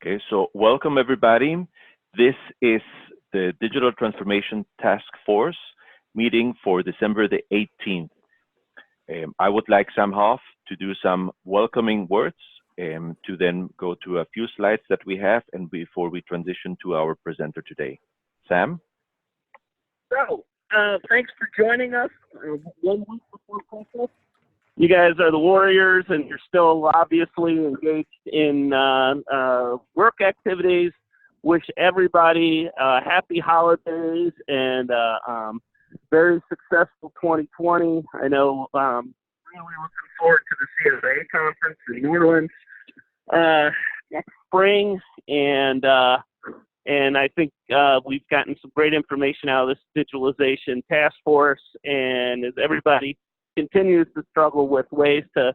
Okay, so welcome everybody. This is the Digital Transformation Task Force meeting for December the 18th. I would like Sam Hoff to do some welcoming words to then go to a few slides that we have and before we transition to our presenter today. Sam? So, thanks for joining us 1 week before Christmas. You guys are the warriors, and you're still obviously engaged in work activities. Wish everybody happy holidays and very successful 2020. I know really looking forward to the CSIA conference in New Orleans next spring, and I think we've gotten some great information out of this digitalization task force, and as everybody continues to struggle with ways to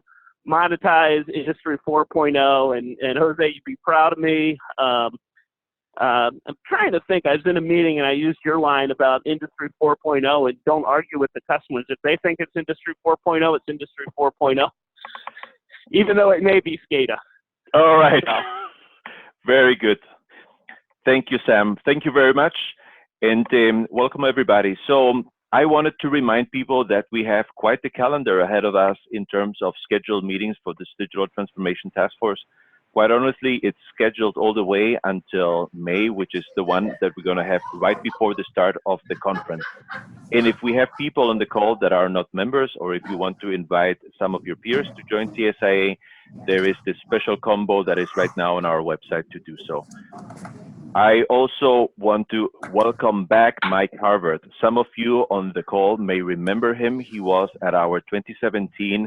monetize Industry 4.0, and Jose, you'd be proud of me. I'm trying to think. I was in a meeting and I used your line about Industry 4.0 and don't argue with the customers. If they think it's Industry 4.0, it's Industry 4.0, even though it may be SCADA. All right. Very good. Thank you, Sam. Thank you very much. And welcome, everybody. So I wanted to remind people that we have quite the calendar ahead of us in terms of scheduled meetings for this Digital Transformation Task Force. Quite honestly, it's scheduled all the way until May, which is the one that we're going to have right before the start of the conference. And if we have people on the call that are not members, or if you want to invite some of your peers to join CSIA, there is this special combo that is right now on our website to do so. I also want to welcome back Mike Harvath. Some of you on the call may remember him. He was at our 2017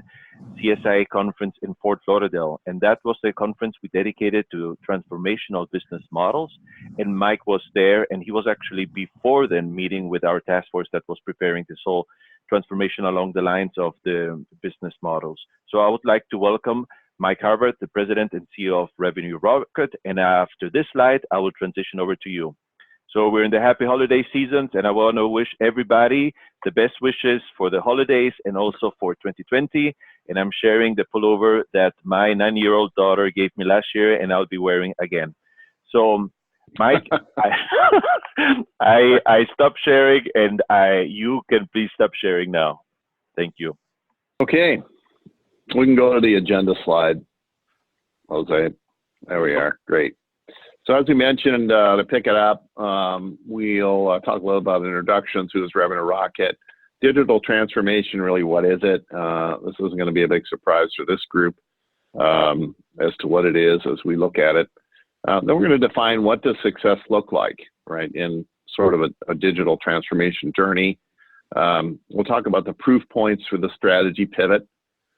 CSIA conference in Fort Lauderdale, and that was the conference we dedicated to transformational business models. And Mike was there, and he was actually before then meeting with our task force that was preparing this whole transformation along the lines of the business models. So I would like to welcome Mike Harvath, the President and CEO of Revenue Rocket, and after this slide, I will transition over to you. So we're in the happy holiday seasons, and I want to wish everybody the best wishes for the holidays and also for 2020. And I'm sharing the pullover that my 9-year-old daughter gave me last year, and I'll be wearing again. So, Mike, I stopped sharing, and you can please stop sharing now. Thank you. Okay. We can go to the agenda slide, Jose. There we are. Great. So as we mentioned, to pick it up, we'll talk a little about introductions to this Revenue Rocket. Digital transformation, really, what is it? This isn't going to be a big surprise for this group as to what it is as we look at it. Then we're going to define what does success look like, right, in sort of a digital transformation journey. We'll talk about the proof points for the strategy pivot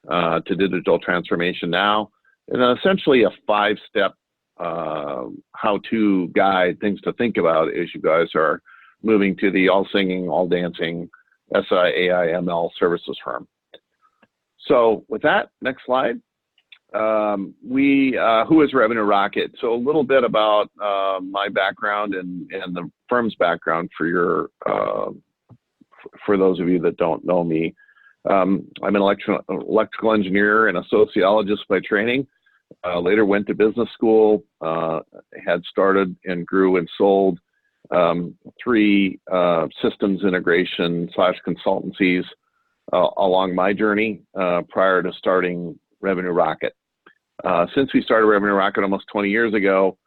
to digital transformation now, and then essentially a 5-step how-to guide, things to think about as you guys are moving to the all-singing, all-dancing SIAI ML services firm. So with that, next slide. Who is Revenue Rocket? So a little bit about my background and the firm's background for those of you that don't know me. I'm an electrical engineer and a sociologist by training. Later went to business school, had started and grew and sold 3 systems integration / consultancies along my journey prior to starting Revenue Rocket. Since we started Revenue Rocket almost 20 years ago,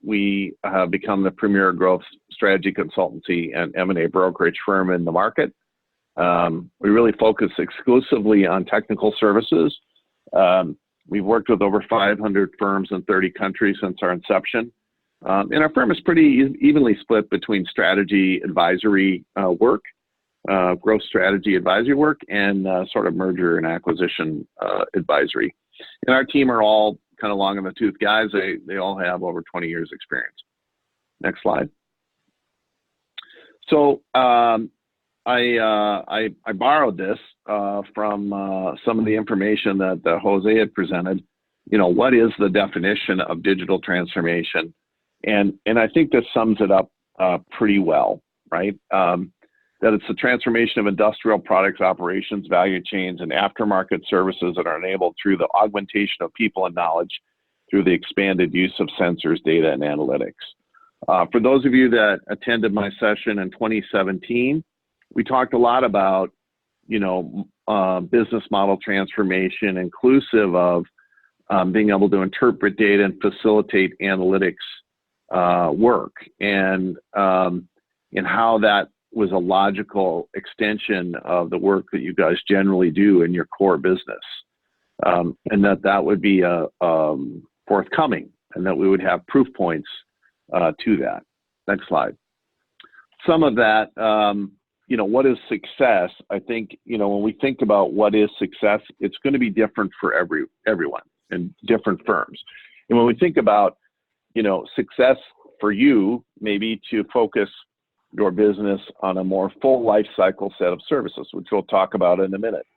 we have become the premier growth strategy consultancy and M&A brokerage firm in the market. We really focus exclusively on technical services. We've worked with over 500 firms in 30 countries since our inception. And our firm is pretty evenly split between strategy advisory work, growth strategy advisory work, and sort of merger and acquisition advisory. And our team are all kind of long in the tooth guys. They all have over 20 years experience. Next slide. So I borrowed this from some of the information that Jose had presented. You know, what is the definition of digital transformation? And I think this sums it up pretty well, right? That it's the transformation of industrial products, operations, value chains, and aftermarket services that are enabled through the augmentation of people and knowledge through the expanded use of sensors, data, and analytics. For those of you that attended my session in 2017, we talked a lot about, business model transformation, inclusive of being able to interpret data and facilitate analytics work, and how that was a logical extension of the work that you guys generally do in your core business, and that would be forthcoming, and that we would have proof points to that. Next slide. Some of that, what is success? I think, when we think about what is success, it's going to be different for everyone and different firms. And when we think about, success for you, maybe to focus your business on a more full life cycle set of services, which we'll talk about in a minute.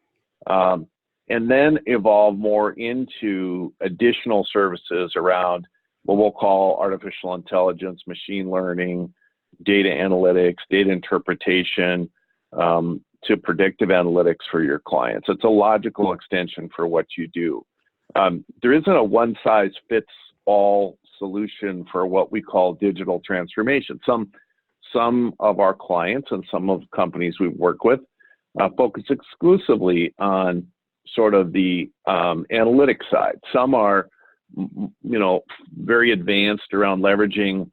And then evolve more into additional services around what we'll call artificial intelligence, machine learning, data analytics, data interpretation, to predictive analytics for your clients. It's a logical extension for what you do. There isn't a one-size-fits-all solution for what we call digital transformation. Some of our clients and some of the companies we work with focus exclusively on sort of the analytics side. Some are, very advanced around leveraging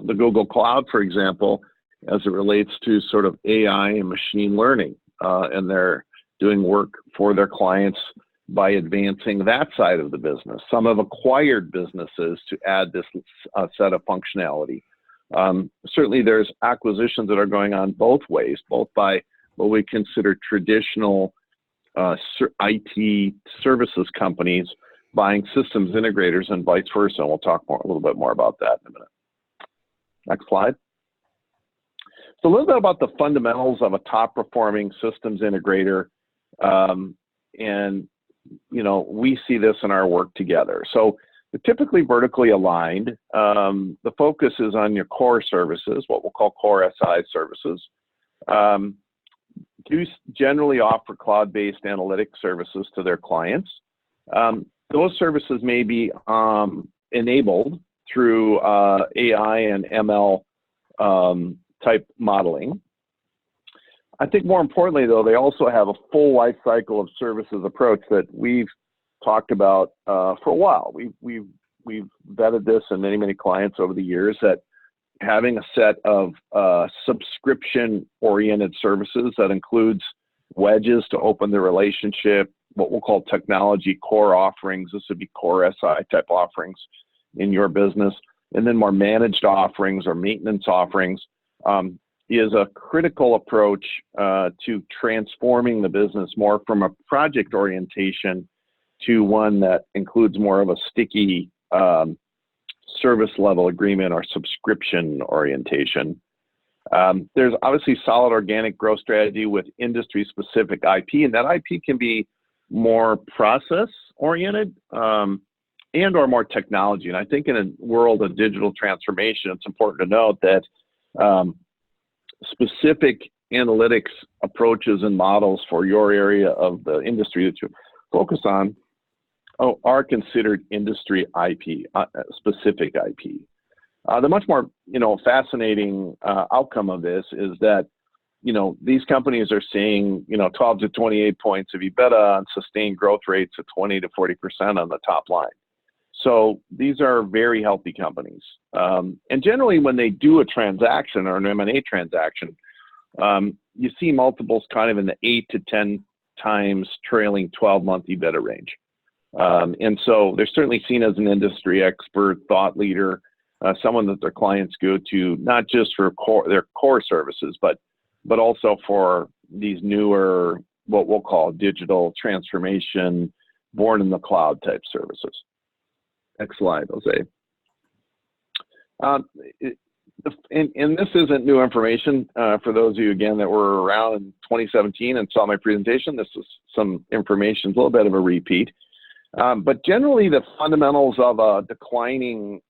the Google Cloud, for example, as it relates to sort of AI and machine learning, and they're doing work for their clients by advancing that side of the business. Some have acquired businesses to add this set of functionality. Certainly there's acquisitions that are going on both ways, both by what we consider traditional IT services companies buying systems integrators and vice versa. And we'll talk a little bit more about that in a minute. Next slide. So a little bit about the fundamentals of a top performing systems integrator. And, we see this in our work together. So they're typically vertically aligned. The focus is on your core services, what we'll call core SI services. Do generally offer cloud-based analytic services to their clients. Those services may be enabled through AI and ML type modeling. I think more importantly, though, they also have a full life cycle of services approach that we've talked about for a while. We've vetted this in many clients over the years, that having a set of subscription-oriented services that includes wedges to open the relationship, what we'll call technology core offerings. This would be core SI type offerings in your business, and then more managed offerings or maintenance offerings, is a critical approach to transforming the business more from a project orientation to one that includes more of a sticky service level agreement or subscription orientation. There's obviously solid organic growth strategy with industry specific IP, and that IP can be more process oriented and or more technology. And I think in a world of digital transformation, it's important to note that specific analytics approaches and models for your area of the industry that you focus on are considered industry IP, specific IP. The much more, fascinating outcome of this is that, these companies are seeing, 12 to 28 points of EBITDA and sustained growth rates of 20 to 40% on the top line. So these are very healthy companies. And generally when they do a transaction or an M&A transaction, you see multiples kind of in the 8 to 10 times trailing 12-month EBITDA range. And so they're certainly seen as an industry expert, thought leader, someone that their clients go to, not just for their core services, but also for these newer, what we'll call digital transformation, born in the cloud type services. Next slide, Jose. And this isn't new information for those of you, again, that were around in 2017 and saw my presentation. This is some information, a little bit of a repeat. But generally, the fundamentals of a declining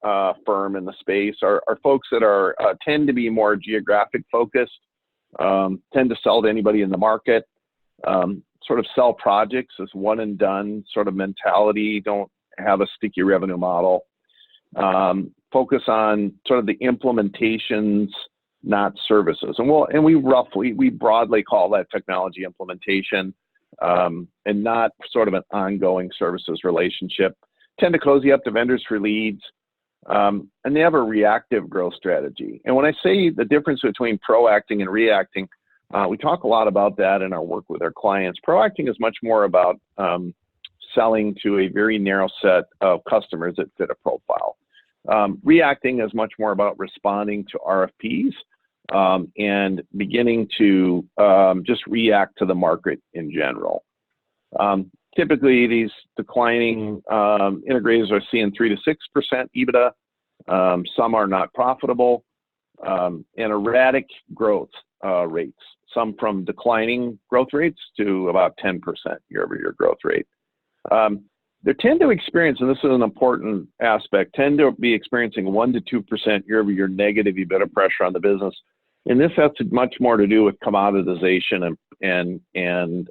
firm in the space are folks that tend to be more geographic focused, tend to sell to anybody in the market, sort of sell projects as one and done sort of mentality, don't have a sticky revenue model. Focus on sort of the implementations, not services. And we broadly call that technology implementation, and not sort of an ongoing services relationship. Tend to cozy up to vendors for leads, and they have a reactive growth strategy. And when I say the difference between proacting and reacting, we talk a lot about that in our work with our clients. Proacting is much more about selling to a very narrow set of customers that fit a profile. Reacting is much more about responding to RFPs and beginning to just react to the market in general. Typically, these declining integrators are seeing 3 to 6% EBITDA. Some are not profitable, and erratic growth rates. Some from declining growth rates to about 10% year-over-year growth rate. They tend to experience, and this is an important aspect, tend to be experiencing 1 to 2% year-over-year negative EBITDA pressure on the business. And this has much more to do with commoditization and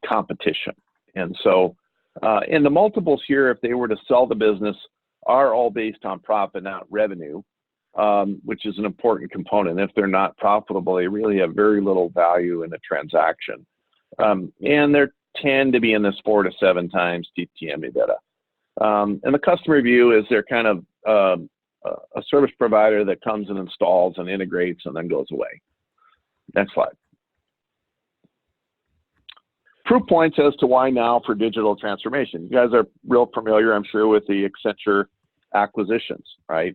competition. And so, and the multiples here, if they were to sell the business, are all based on profit, not revenue, which is an important component. If they're not profitable, they really have very little value in a transaction. And they tend to be in this 4 to 7 times TTM EBITDA. And the customer view is they're kind of a service provider that comes and installs and integrates and then goes away. Next slide. Proof points as to why now for digital transformation. You guys are real familiar, I'm sure, with the Accenture acquisitions, right?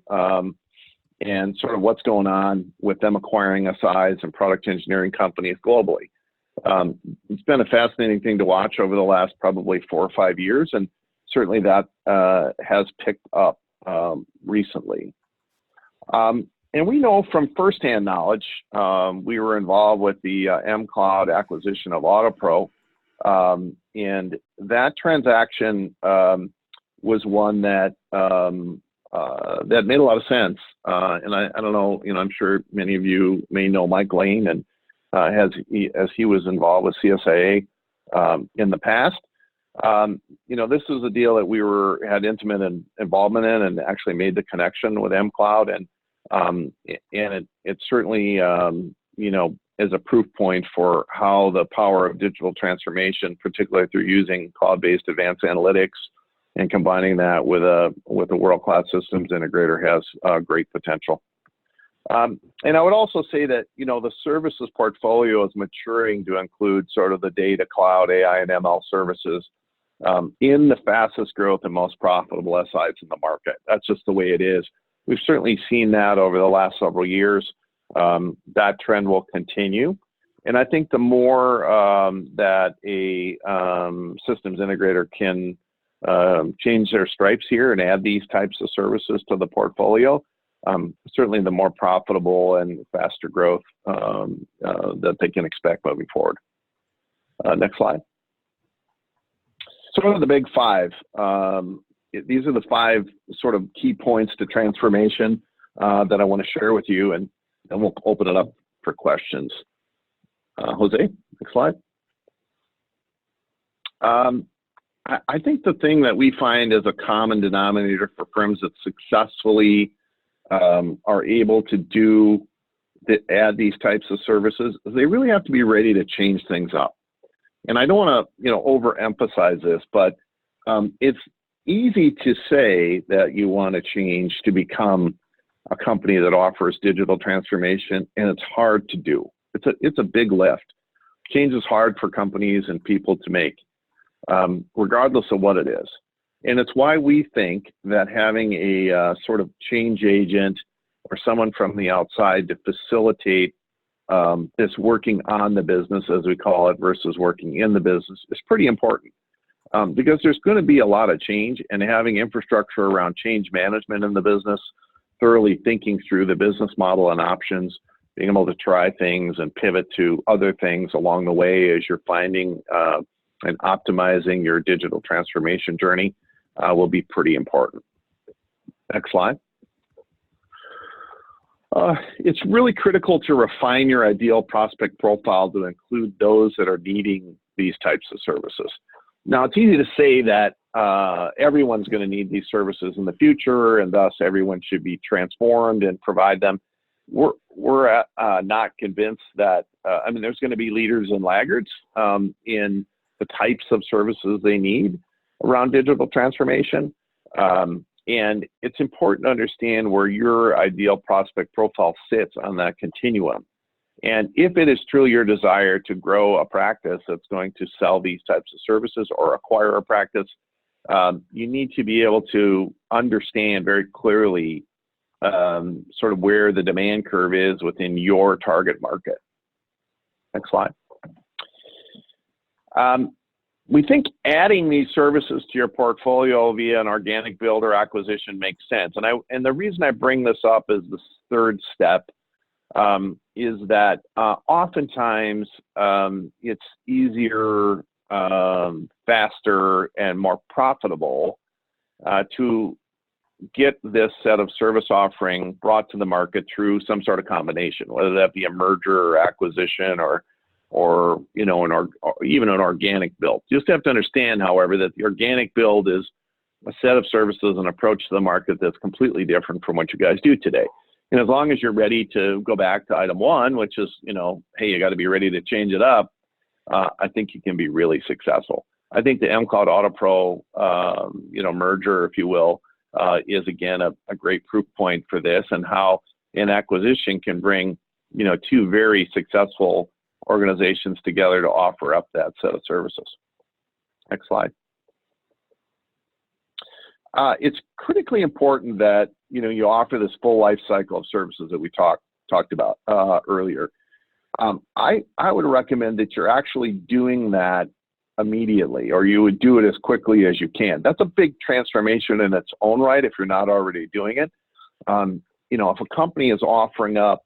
And sort of what's going on with them acquiring SIs and product engineering companies globally. It's been a fascinating thing to watch over the last probably 4 or 5 years, and certainly that has picked up recently. And we know from firsthand knowledge, we were involved with the mCloud acquisition of AutoPro, and that transaction was one that that made a lot of sense. And I don't know, I'm sure many of you may know Mike Lane, and as he was involved with CSIA in the past. This was a deal that we had intimate involvement in, and actually made the connection with mCloud, and it certainly is a proof point for how the power of digital transformation, particularly through using cloud-based advanced analytics and combining that with a world-class systems integrator, has great potential. And I would also say that, the services portfolio is maturing to include sort of the data, cloud, AI, and ML services in the fastest growth and most profitable SIs in the market. That's just the way it is. We've certainly seen that over the last several years. That trend will continue. And I think the more that a systems integrator can change their stripes here and add these types of services to the portfolio, certainly the more profitable and faster growth that they can expect moving forward. Next slide. So what are the big 5? These are the 5 sort of key points to transformation that I want to share with you, and we'll open it up for questions. Jose, next slide. I think the thing that we find as a common denominator for firms that successfully are able to add these types of services is they really have to be ready to change things up. And I don't want to, overemphasize this, but it's easy to say that you want to change to become a company that offers digital transformation, and it's hard to do. It's a big lift. Change is hard for companies and people to make, regardless of what it is. And it's why we think that having a sort of change agent or someone from the outside to facilitate this working on the business, as we call it, versus working in the business is pretty important. Because there's going to be a lot of change, and having infrastructure around change management in the business, thoroughly thinking through the business model and options, being able to try things and pivot to other things along the way as you're finding and optimizing your digital transformation journey will be pretty important. Next slide. It's really critical to refine your ideal prospect profile to include those that are needing these types of services. Now, it's easy to say that, everyone's going to need these services in the future, and thus everyone should be transformed and provide them. We're not convinced that, I mean, there's going to be leaders and laggards in the types of services they need around digital transformation. And it's important to understand where your ideal prospect profile sits on that continuum. And if it is truly your desire to grow a practice that's going to sell these types of services or acquire a practice, you need to be able to understand very clearly sort of where the demand curve is within your target market. Next slide. We think adding these services to your portfolio via an organic build or acquisition makes sense. And the reason I bring this up as the third step is that oftentimes it's easier, faster, and more profitable to get this set of service offering brought to the market through some sort of combination, whether that be a merger or acquisition or you know, or even an organic build. You just have to understand, however, that the organic build is a set of services and approach to the market that's completely different from what you guys do today. And as long as you're ready to go back to item one, which is, you know, hey, you got to be ready to change it up, I think you can be really successful. I think the mCloud AutoPro, you know, merger, if you will, is again a great proof point for this, and how an acquisition can bring, you know, two very successful organizations together to offer up that set of services. Next slide. It's critically important that, you know, you offer this full life cycle of services that we talked about earlier. I would recommend that you're actually doing that immediately, or you would do it as quickly as you can. That's a big transformation in its own right if you're not already doing it. You know, if a company is offering up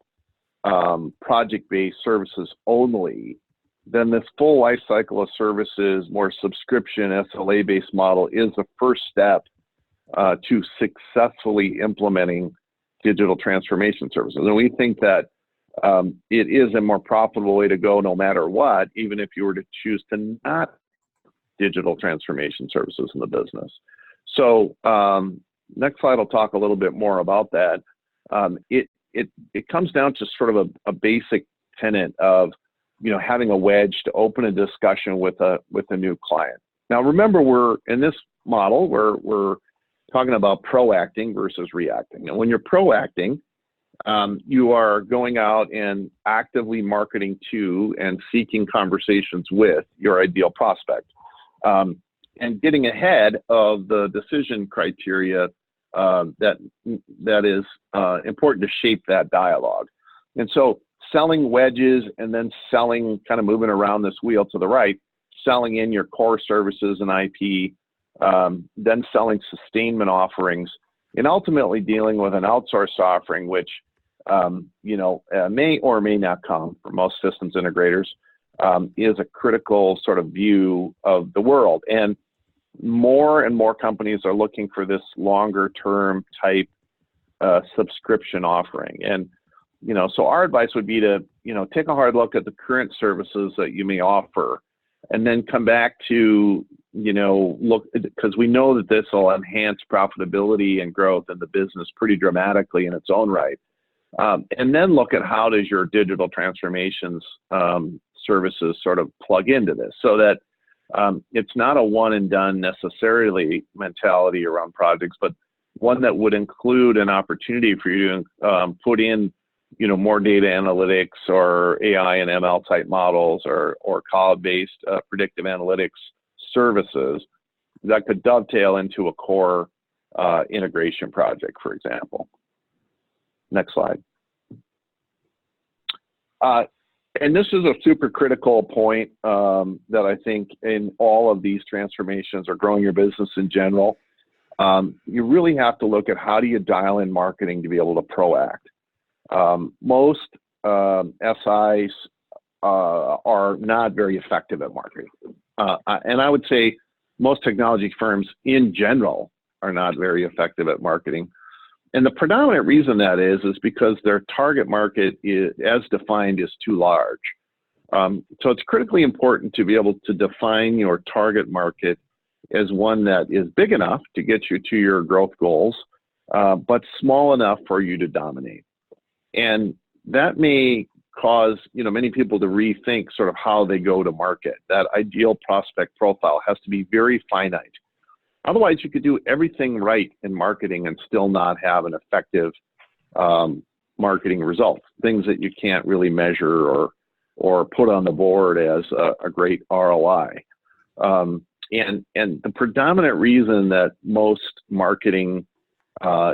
project-based services only, then this full life cycle of services, more subscription SLA-based model, is the first step to successfully implementing digital transformation services. And we think that it is a more profitable way to go no matter what, even if you were to choose to not digital transformation services in the business. So next slide will talk a little bit more about that. It comes down to sort of a basic tenet of, you know, having a wedge to open a discussion with a new client. Now remember, we're in this model, we're talking about proacting versus reacting. And when you're proacting, you are going out and actively marketing to and seeking conversations with your ideal prospect, and getting ahead of the decision criteria that is important to shape that dialogue. And so selling wedges and then selling, kind of moving around this wheel to the right, selling in your core services and IP, then selling sustainment offerings, and ultimately dealing with an outsourced offering, which you know, may or may not come for most systems integrators, is a critical sort of view of the world. And more companies are looking for this longer term type subscription offering. And, you know, so our advice would be to, you know, take a hard look at the current services that you may offer, and then come back to, you know, look, because we know that this will enhance profitability and growth in the business pretty dramatically in its own right. And then look at how does your digital transformations services sort of plug into this, so that it's not a one and done necessarily mentality around projects, but one that would include an opportunity for you to put in, you know, more data analytics or AI and ML type models, or cloud-based predictive analytics services that could dovetail into a core integration project, for example. Next slide. And this is a super critical point that I think in all of these transformations or growing your business in general, you really have to look at how do you dial in marketing to be able to proact. Most SIs are not very effective at marketing. And I would say most technology firms in general are not very effective at marketing. And the predominant reason that is because their target market, as defined, is too large. So it's critically important to be able to define your target market is one that is big enough to get you to your growth goals, but small enough for you to dominate. And that may cause, many people to rethink sort of how they go to market. That ideal prospect profile has to be very finite. Otherwise, you could do everything right in marketing and still not have an effective marketing result. Things that you can't really measure or put on the board as a great ROI. And the predominant reason that most marketing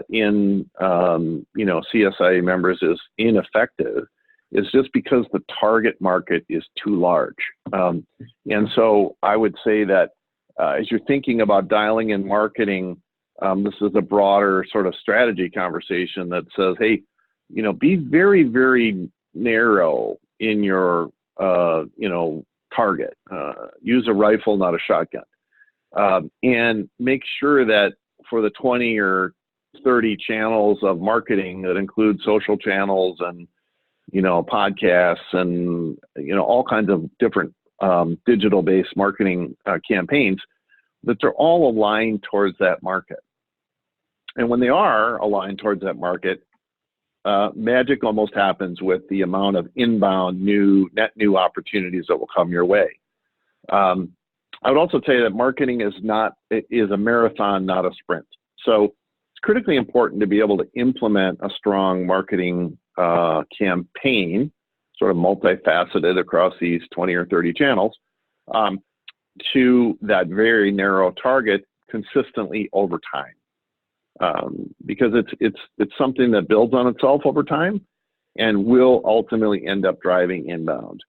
in CSIA members is ineffective is just because the target market is too large. And so I would say that as you're thinking about dialing in marketing, this is a broader sort of strategy conversation that says, hey, be very, very narrow in your, target. Use a rifle, not a shotgun. And make sure that for the 20 or 30 channels of marketing that include social channels and, podcasts and, all kinds of different digital-based marketing campaigns, that they're all aligned towards that market. And when they are aligned towards that market, magic almost happens with the amount of inbound net new opportunities that will come your way. I would also tell you that marketing is a marathon, not a sprint. So it's critically important to be able to implement a strong marketing campaign, sort of multifaceted across these 20 or 30 channels, to that very narrow target consistently over time. Because it's something that builds on itself over time and will ultimately end up driving inbound.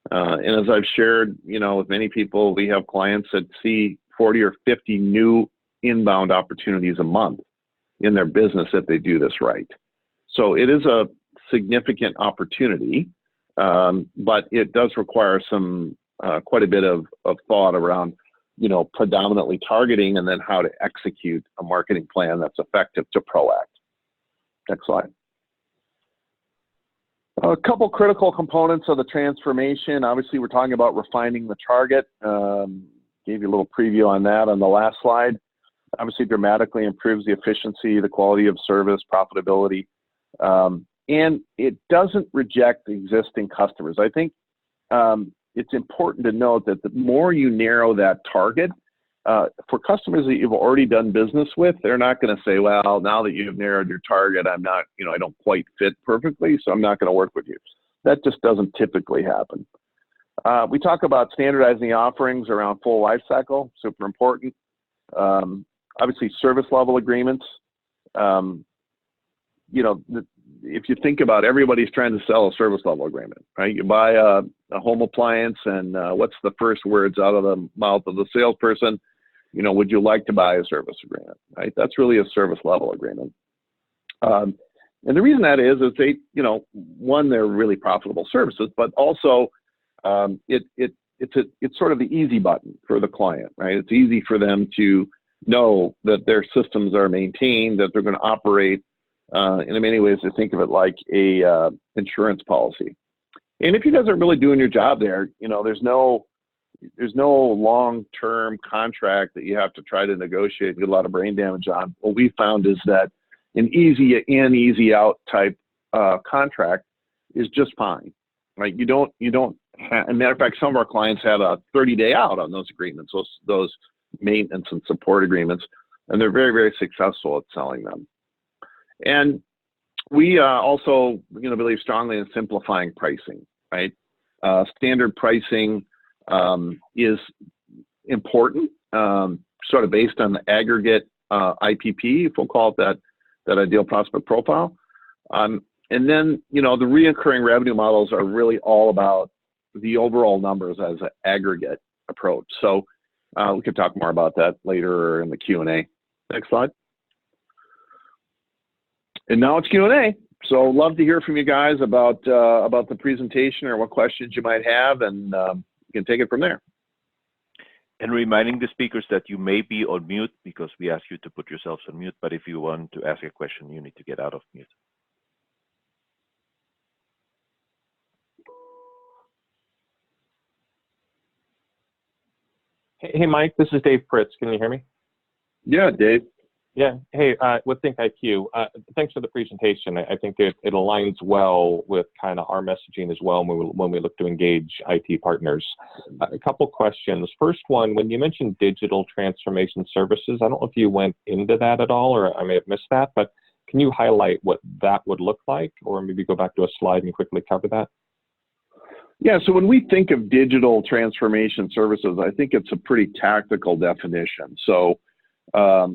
And as I've shared, with many people, we have clients that see 40 or 50 new inbound opportunities a month in their business if they do this right. So it is a significant opportunity, but it does require quite a bit of thought around predominantly targeting and then how to execute a marketing plan that's effective to proact. Next slide. A couple critical components of the transformation. Obviously, we're talking about refining the target. Gave you a little preview on that on the last slide. Obviously, dramatically improves the efficiency, the quality of service, profitability, and it doesn't reject existing customers. I think it's important to note that the more you narrow that target, for customers that you've already done business with, they're not going to say, well, now that you've narrowed your target, I'm not, I don't quite fit perfectly, so I'm not going to work with you. That just doesn't typically happen. We talk about standardizing the offerings around full life cycle, super important. Obviously, service level agreements. If you think about everybody's trying to sell a service level agreement, right? You buy a home appliance and what's the first words out of the mouth of the salesperson? Would you like to buy a service agreement, right? That's really a service level agreement. And the reason that is they, one, they're really profitable services, but also it's sort of the easy button for the client, right? It's easy for them to know that their systems are maintained, that they're going to operate. In many ways, to think of it like a insurance policy. And if you guys are really doing your job there, there's no long-term contract that you have to try to negotiate and get a lot of brain damage on. What we found is that an easy in, easy out type contract is just fine, right? You don't. As a matter of fact, some of our clients have a 30-day out on those agreements, those maintenance and support agreements, and they're very, very successful at selling them. And we also, believe strongly in simplifying pricing, right? Standard pricing is important, sort of based on the aggregate IPP, if we'll call it that ideal prospect profile. And then, the reoccurring revenue models are really all about the overall numbers as an aggregate approach. So we could talk more about that later in the Q&A. Next slide. And now it's Q&A. So love to hear from you guys about the presentation or what questions you might have, and you can take it from there. And reminding the speakers that you may be on mute because we ask you to put yourselves on mute, but if you want to ask a question, you need to get out of mute. Hey, Mike, this is Dave Pritz. Can you hear me? Yeah, Dave. Yeah. Hey, with ThinkIQ, thanks for the presentation. I think it aligns well with kind of our messaging as well when we look to engage IT partners. A couple questions. First one, when you mentioned digital transformation services, I don't know if you went into that at all, or I may have missed that, but can you highlight what that would look like, or maybe go back to a slide and quickly cover that? Yeah, so when we think of digital transformation services, I think it's a pretty tactical definition. So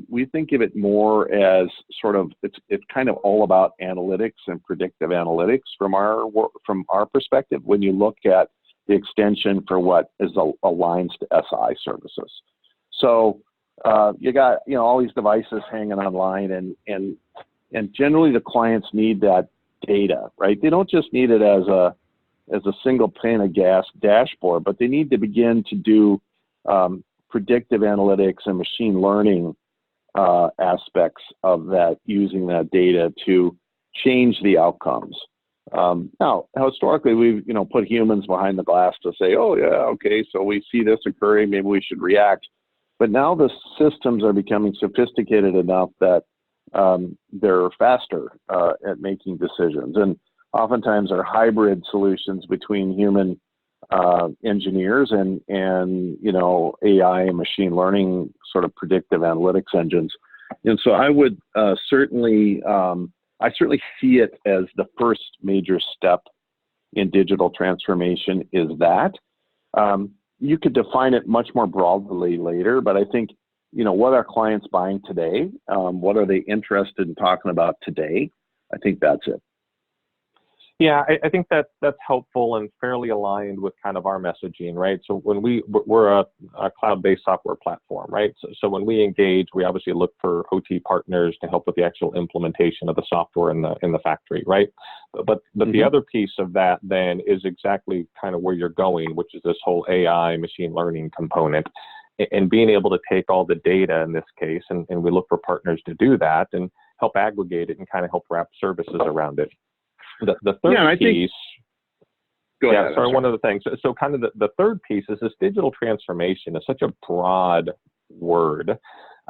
we think of it more as sort of, it's kind of all about analytics and predictive analytics from our perspective when you look at the extension for what is aligns to SI services. So you got, all these devices hanging online, and generally the clients need that data, right? They don't just need it as a single pane of gas dashboard, but they need to begin to do predictive analytics and machine learning aspects of that, using that data to change the outcomes. Now, historically, we've put humans behind the glass to say, oh yeah, okay, so we see this occurring, maybe we should react. But now the systems are becoming sophisticated enough that they're faster at making decisions, and oftentimes are hybrid solutions between human engineers and AI and machine learning sort of predictive analytics engines. And so I would certainly see it as the first major step in digital transformation is that. You could define it much more broadly later, but I think, what are clients buying today? What are they interested in talking about today? I think that's it. Yeah, I think that's helpful and fairly aligned with kind of our messaging, right? So when we're a cloud-based software platform, right? So when we engage, we obviously look for OT partners to help with the actual implementation of the software in the factory, right? But the other piece of that then is exactly kind of where you're going, which is this whole AI machine learning component, and being able to take all the data in this case, and we look for partners to do that and help aggregate it and kind of help wrap services around it. The third piece. Go ahead. Sorry, one of the things. So kind of the third piece is this digital transformation is such a broad word,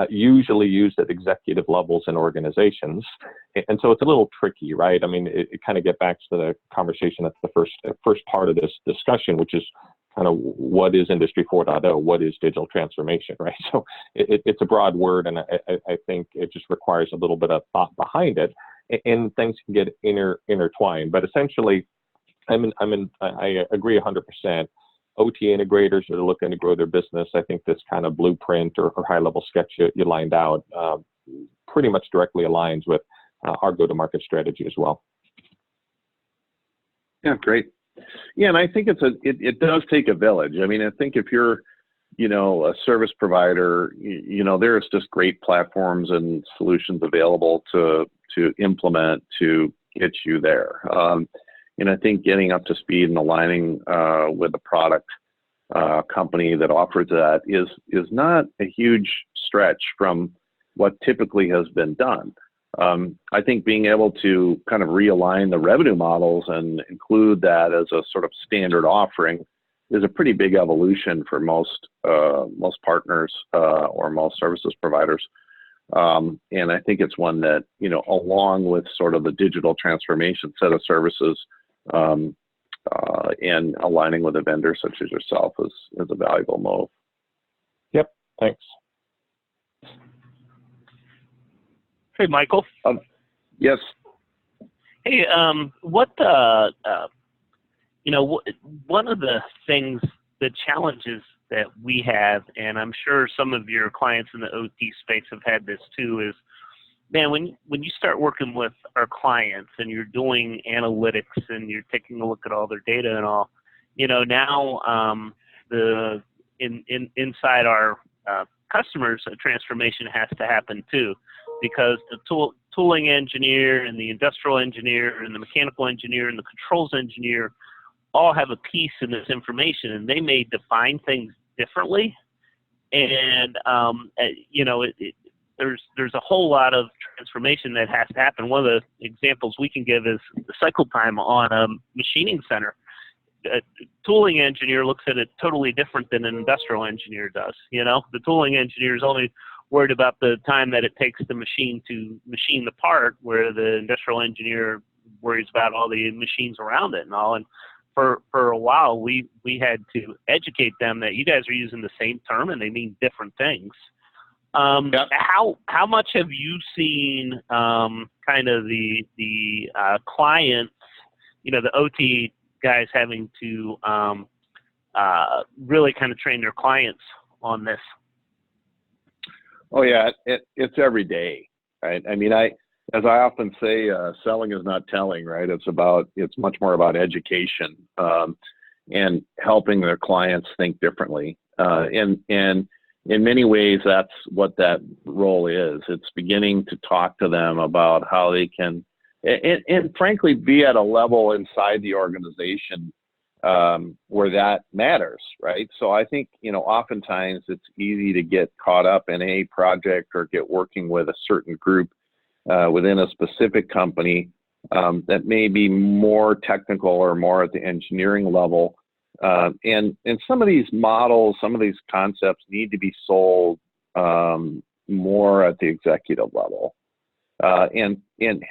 usually used at executive levels in organizations. And so it's a little tricky, right? I mean, it kind of gets back to the conversation at the first part of this discussion, which is kind of what is Industry 4.0? What is digital transformation, right? So it's a broad word, and I think it just requires a little bit of thought behind it, and things can get intertwined. But essentially, I agree 100%. OT integrators that are looking to grow their business, I think this kind of blueprint or high-level sketch you lined out pretty much directly aligns with our go-to-market strategy as well. Yeah, great. Yeah, and I think it does take a village. I mean, I think if you're, a service provider, there's just great platforms and solutions available to implement to get you there. And I think getting up to speed and aligning with a product company that offers that is not a huge stretch from what typically has been done. I think being able to kind of realign the revenue models and include that as a sort of standard offering is a pretty big evolution for most partners or most services providers. And I think it's one that, along with sort of the digital transformation set of services and aligning with a vendor such as yourself is a valuable move. Yep, thanks. Hey, Michael. Yes. Hey, one of the things, the challenges that we have, and I'm sure some of your clients in the OT space have had this too, is, man, when you start working with our clients and you're doing analytics and you're taking a look at all their data and all, now inside our customers, a transformation has to happen too, because the tooling engineer and the industrial engineer and the mechanical engineer and the controls engineer all have a piece in this information, and they may define things differently. And there's a whole lot of transformation that has to happen. One of the examples we can give is the cycle time on a machining center. a tooling engineer looks at it totally different than an industrial engineer does. You know, the tooling engineer is only worried about the time that it takes the machine to machine the part, where the industrial engineer worries about all the machines around it and all. And for a while, we had to educate them that you guys are using the same term and they mean different things. Yep. How much have you seen kind of the clients, you know, the OT guys having to really kind of train their clients on this? Oh yeah, it's every day, right? I mean, as I often say, selling is not telling, right? It's much more about education and helping their clients think differently. And in many ways, that's what that role is. It's beginning to talk to them about how they can, and frankly, be at a level inside the organization where that matters, right? So I think, you know, oftentimes it's easy to get caught up in a project or get working with a certain group within a specific company that may be more technical or more at the engineering level. And some of these models, some of these concepts need to be sold more at the executive level and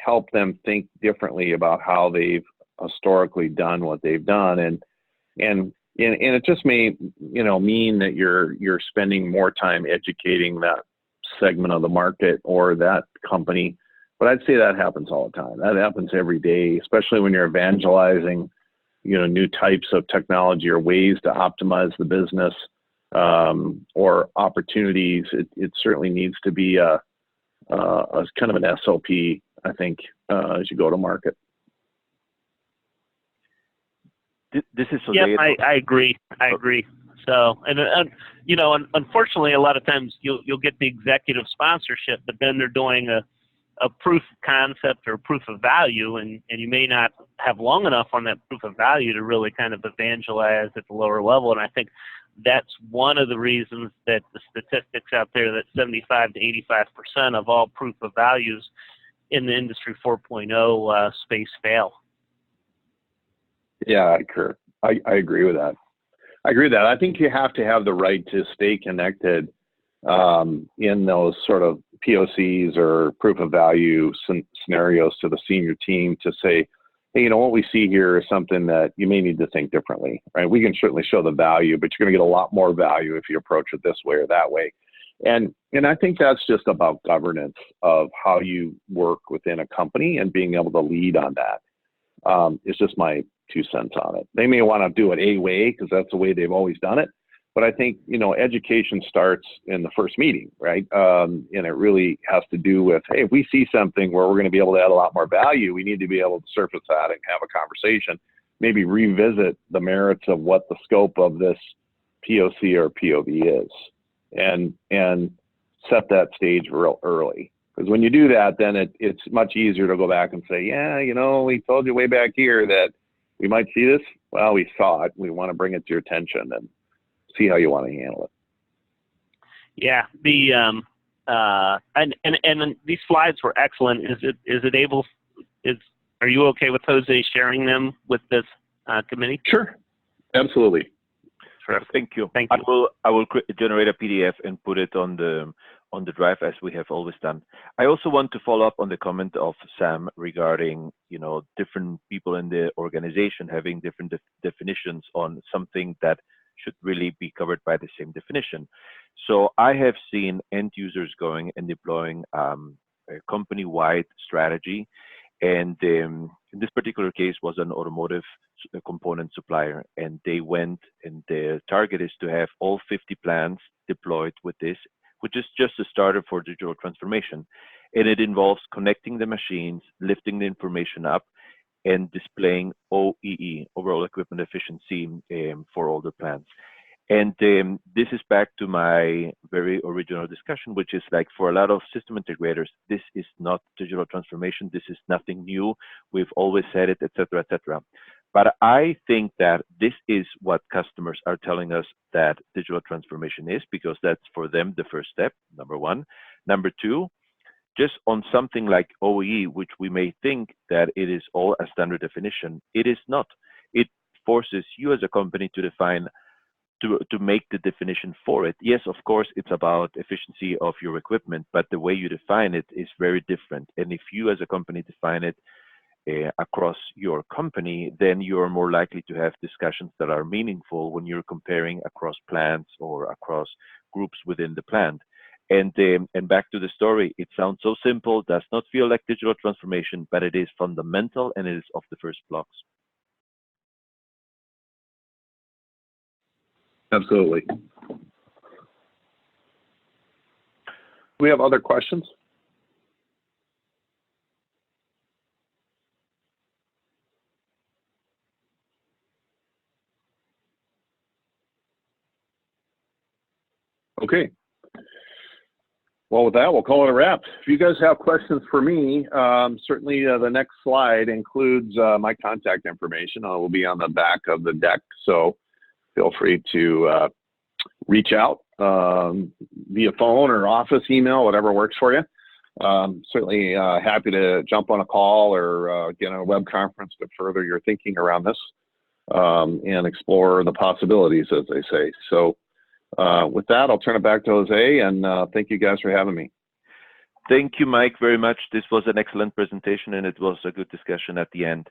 help them think differently about how they've historically done what they've done. And it just may, you know, mean that you're spending more time educating that segment of the market or that company. But I'd say that happens all the time. That happens every day, especially when you're evangelizing, you know, new types of technology or ways to optimize the business or opportunities. It certainly needs to be a kind of an SOP, I think, as you go to market. This is Yeah, I agree. I agree. So, and you know, unfortunately, a lot of times you'll get the executive sponsorship, but then they're doing a proof of concept or proof of value, and you may not have long enough on that proof of value to really kind of evangelize at the lower level. And I think that's one of the reasons that the statistics out there that 75 to 85% of all proof of values in the Industry 4.0 space fail. Yeah, I agree with that. I think you have to have the right to stay connected in those sort of POCs or proof of value scenarios to the senior team to say, hey, you know, what we see here is something that you may need to think differently, right? We can certainly show the value, but you're going to get a lot more value if you approach it this way or that way. And I think that's just about governance of how you work within a company and being able to lead on that. It's just my 2 cents on it. They may want to do it a way because that's the way they've always done it. But I think, you know, education starts in the first meeting, right? And it really has to do with, hey, if we see something where we're going to be able to add a lot more value, we need to be able to surface that and have a conversation, maybe revisit the merits of what the scope of this POC or POV is and set that stage real early. Because when you do that, then it's much easier to go back and say, yeah, you know, we told you way back here that we might see this. Well, we saw it. We want to bring it to your attention and see how you want to handle it. Yeah, the and these slides were excellent. Are you okay with Jose sharing them with this committee? Sure, absolutely. Terrific. Thank you. Thank you. I will generate a PDF and put it on the drive as we have always done. I also want to follow up on the comment of Sam regarding, you know, different people in the organization having different definitions on something that should really be covered by the same definition. So I have seen end users going and deploying a company-wide strategy. And in this particular case was an automotive component supplier. And they went, and the target is to have all 50 plants deployed with this, which is just a starter for digital transformation. And it involves connecting the machines, lifting the information up, and displaying OEE, overall equipment efficiency, for all the plants. And this is back to my very original discussion, which is like for a lot of system integrators, this is not digital transformation. This is nothing new. We've always said it, et cetera, et cetera. But I think that this is what customers are telling us that digital transformation is, because that's for them the first step, number one. Number two, just on something like OEE, which we may think that it is all a standard definition, it is not. It forces you as a company to define, to make the definition for it. Yes, of course, it's about efficiency of your equipment, but the way you define it is very different. And if you as a company define it across your company, then you're more likely to have discussions that are meaningful when you're comparing across plants or across groups within the plant. And back to the story, it sounds so simple, does not feel like digital transformation, but it is fundamental and it is of the first blocks. Absolutely. Do we have other questions? Okay. Well, with that, we'll call it a wrap. If you guys have questions for me, certainly the next slide includes my contact information. It will be on the back of the deck, so feel free to reach out via phone or office, email, whatever works for you. Certainly happy to jump on a call or get on a web conference to further your thinking around this and explore the possibilities, as they say. So with that, I'll turn it back to Jose, and thank you guys for having me. Thank you, Mike, very much. This was an excellent presentation, and it was a good discussion at the end.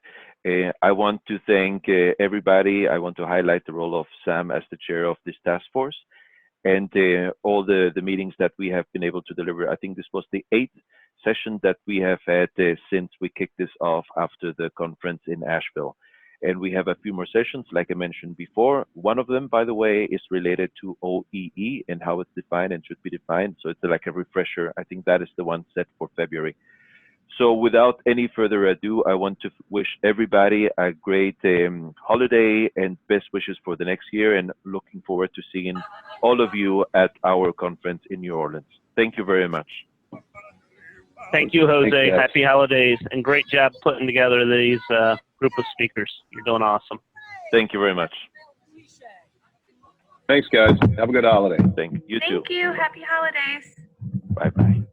I want to thank everybody. I want to highlight the role of Sam as the chair of this task force and all the meetings that we have been able to deliver. I think this was the 8th session that we have had since we kicked this off after the conference in Asheville. And we have a few more sessions, like I mentioned before. One of them, by the way, is related to OEE and how it's defined and should be defined. So it's like a refresher. I think that is the one set for February. So without any further ado, I want to wish everybody a great holiday and best wishes for the next year, and looking forward to seeing all of you at our conference in New Orleans. Thank you very much. Thank you, Jose. Thanks, Happy holidays, and great job putting together these group of speakers. You're doing awesome. Thank you very much. Thanks, guys. Have a good holiday. You too. Thank you. Happy holidays. Bye-bye.